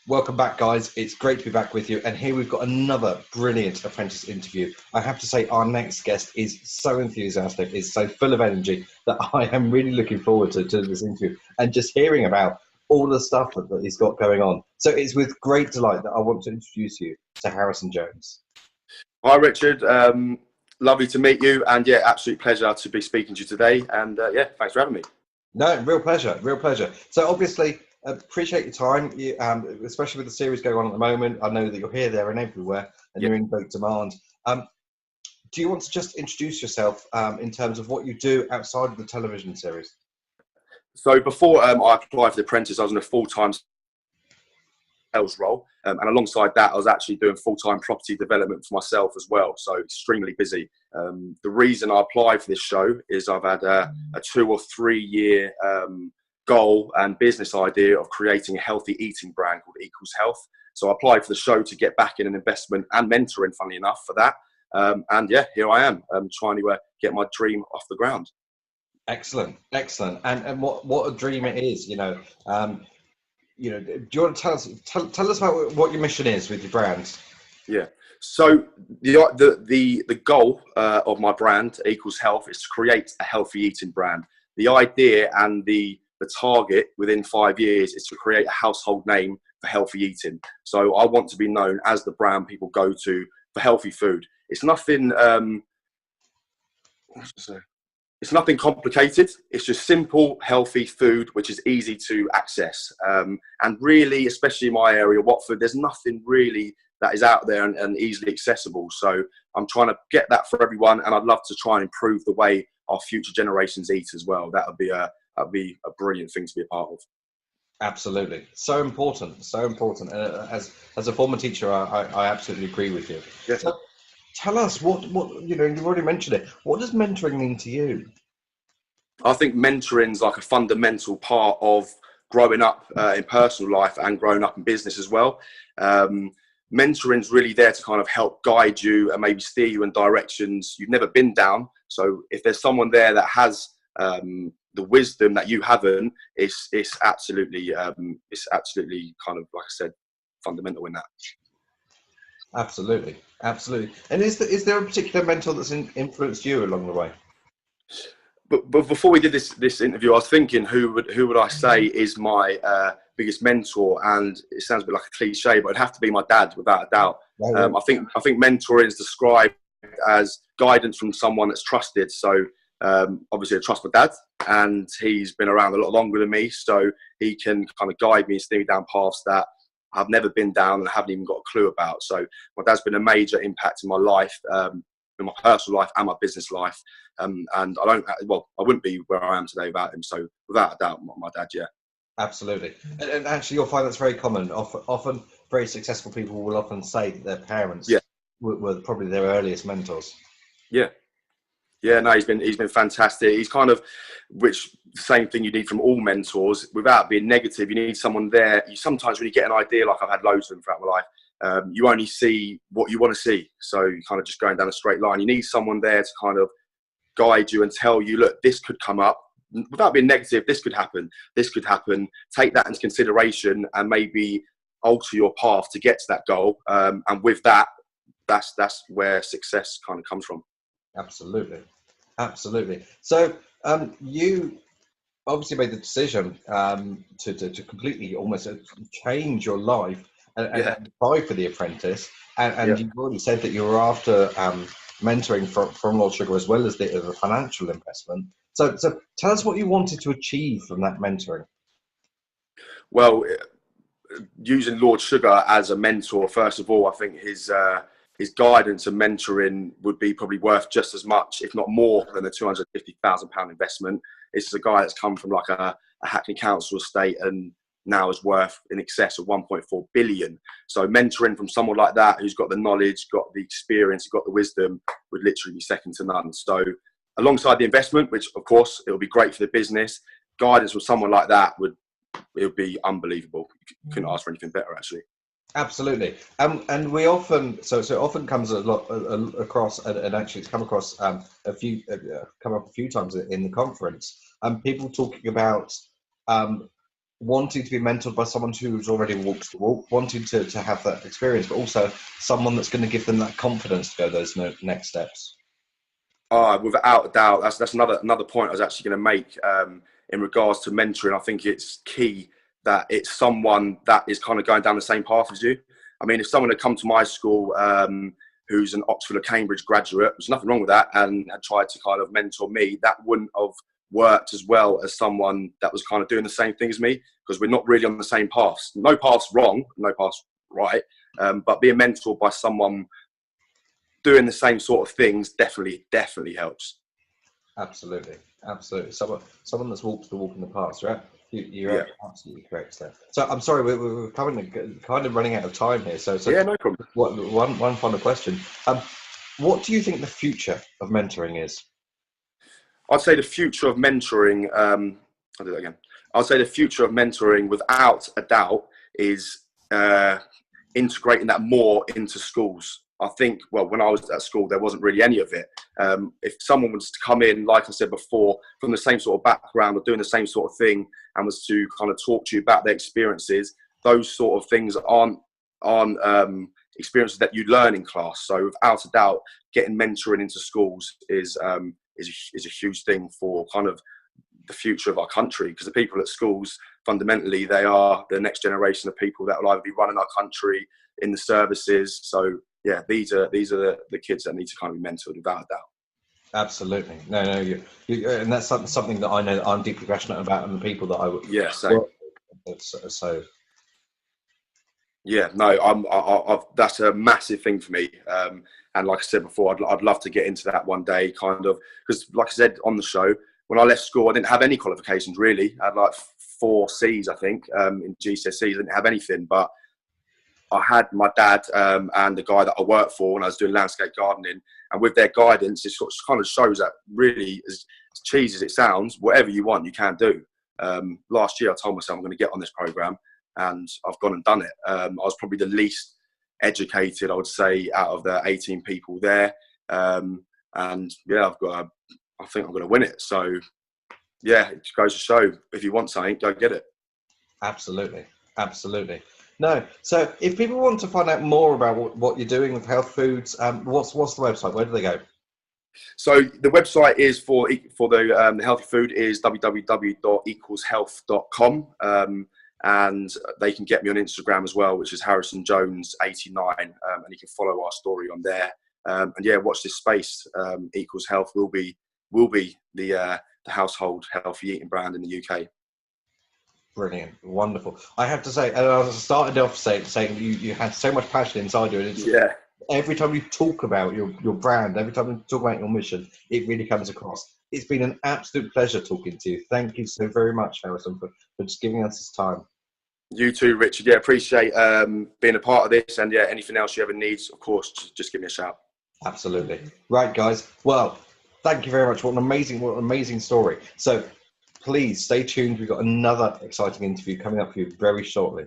Welcome back, guys. It's great to be back with you. And here we've got another brilliant apprentice interview. I have to say, our next guest is so enthusiastic, is so full of energy that I am really looking forward to this interview and just hearing about all the stuff that he's got going on. So it's with great delight that I want to introduce you to Harrison Jones. Hi, Richard. Lovely to meet you. And yeah, absolute pleasure to be speaking to you today. And yeah, thanks for having me. No, real pleasure, real pleasure. So obviously, appreciate your time, especially with the series going on at the moment. I know that you're here, there and everywhere, and you're in great demand. Do you want to just introduce yourself in terms of what you do outside of the television series? So before I applied for the Apprentice, I was in a full-time sales role. And alongside that, I was actually doing full-time property development for myself as well. So extremely busy. The reason I applied for this show is I've had a 2 or 3 year goal and business idea of creating a healthy eating brand called Equals Health. So I applied for the show to get back in an investment and mentoring, funnily enough, for that. And yeah, here I am trying to get my dream off the ground. Excellent, excellent. And what a dream it is, do you want to tell us about what your mission is with your brand? Yeah. So the goal of my brand, Equals Health, is to create a healthy eating brand. The idea and the target within 5 years is to create a household name for healthy eating. So I want to be known as the brand people go to for healthy food. It's nothing. It's nothing complicated. It's just simple, healthy food, which is easy to access. And really, especially in my area, Watford, there's nothing really that is out there and easily accessible. So I'm trying to get that for everyone, and I'd love to try and improve the way our future generations eat as well. That would be a brilliant thing to be a part of. Absolutely, so important, so important. As a former teacher, I absolutely agree with you. Yes. So tell us what you've already mentioned it. What does mentoring mean to you? I think mentoring is like a fundamental part of growing up in personal life and growing up in business as well. Mentoring is really there to kind of help guide you and maybe steer you in directions you've never been down. So if there's someone there that has the wisdom that you haven't, it's absolutely kind of, like I said, fundamental in that. Absolutely, absolutely. And is there a particular mentor that's influenced you along the way? But before we did this interview, I was thinking, who would I say is my biggest mentor? And it sounds a bit like a cliche, but it'd have to be my dad, without a doubt. I think mentoring is described as guidance from someone that's trusted. So obviously, I trust my dad, and he's been around a lot longer than me, so he can kind of guide me and steer me down paths that I've never been down and haven't even got a clue about. So my dad's been a major impact in my life. In my personal life and my business life, and I wouldn't be where I am today without him. So without a doubt, my dad, yeah. Absolutely. And actually, you'll find that's very common. Often very successful people will often say that their parents were probably their earliest mentors. Yeah. No, he's been fantastic. He's kind of, which same thing you need from all mentors. Without being negative, you need someone there. You sometimes when you get an idea, like I've had loads of them throughout my life, you only see what you want to see. So you're kind of just going down a straight line. You need someone there to kind of guide you and tell you, look, this could come up. Without being negative, this could happen. This could happen. Take that into consideration and maybe alter your path to get to that goal. And with that, that's where success kind of comes from. Absolutely. So you obviously made the decision to completely almost change your life and apply for the Apprentice, and you've already said that you were after mentoring from Lord Sugar as well as the financial investment. So tell us what you wanted to achieve from that mentoring. Well, using Lord Sugar as a mentor, first of all, I think his guidance and mentoring would be probably worth just as much, if not more, than the £250,000 investment. It's a guy that's come from like a Hackney Council estate and now is worth in excess of 1.4 billion. So mentoring from someone like that, who's got the knowledge, got the experience, got the wisdom, would literally be second to none. So alongside the investment, which of course it would be great for the business, guidance from someone like that would be unbelievable. You couldn't ask for anything better, actually. Absolutely, and we often it often comes a lot across, and actually it's come across come up a few times in the conference. People talking about wanting to be mentored by someone who's already walked the walk, wanting to have that experience, but also someone that's going to give them that confidence to go those next steps. Without a doubt, that's another point I was actually going to make in regards to mentoring. I think it's key that it's someone that is kind of going down the same path as you. I mean, if someone had come to my school who's an Oxford or Cambridge graduate, there's nothing wrong with that, and had tried to kind of mentor me, that wouldn't have worked as well as someone that was kind of doing the same thing as me, because we're not really on the same paths. No path's wrong, no path's right, but being mentored by someone doing the same sort of things definitely helps. Absolutely. Someone that's walked the walk in the past, right? You're absolutely correct there. So I'm sorry, we're kind of running out of time here. So yeah, no problem. One final question. What do you think the future of mentoring is? I'd say the future of mentoring. I'll do that again. I'd say the future of mentoring, without a doubt, is integrating that more into schools. I think, well, when I was at school, there wasn't really any of it. If someone was to come in, like I said before, from the same sort of background or doing the same sort of thing, and was to kind of talk to you about their experiences, those sort of things aren't experiences that you learn in class. So without a doubt, getting mentoring into schools is a huge thing for kind of the future of our country, because the people at schools, fundamentally, they are the next generation of people that will either be running our country in the services. So yeah, these are the kids that need to kind of be mentored, without a doubt. Absolutely. No, you and that's something that I know that I'm deeply passionate about, and the people that I would. Yeah, same. So. Yeah, no, that's a massive thing for me. And like I said before, I'd love to get into that one day, kind of, because like I said on the show, when I left school, I didn't have any qualifications really. I had like 4 C's, I think, in GCSEs. I didn't have anything, but I had my dad and the guy that I worked for when I was doing landscape gardening, and with their guidance, it sort of kind of shows that really, as cheesy as it sounds, whatever you want, you can do. Last year, I told myself I'm going to get on this program, and I've gone and done it. I was probably the least educated, I would say, out of the 18 people there, and yeah, I think I'm going to win it. So yeah, it goes to show, if you want something, go get it. Absolutely. No, so if people want to find out more about what you're doing with health foods, what's the website? Where do they go? So the website is for the healthy food is www.equalshealth.com, and they can get me on Instagram as well, which is HarrisonJones89, and you can follow our story on there. And yeah, watch this space. Equals Health will be the household healthy eating brand in the UK. Brilliant, wonderful. I have to say, and I started off saying you had so much passion inside you, and yeah. Every time you talk about your brand, every time you talk about your mission, it really comes across. It's been an absolute pleasure talking to you. Thank you so very much, Harrison, for just giving us this time. You too, Richard. Yeah, appreciate being a part of this, and yeah, anything else you ever need, of course, just give me a shout. Absolutely. Right, guys. Well, thank you very much. What an amazing story. So please stay tuned. We've got another exciting interview coming up for you very shortly.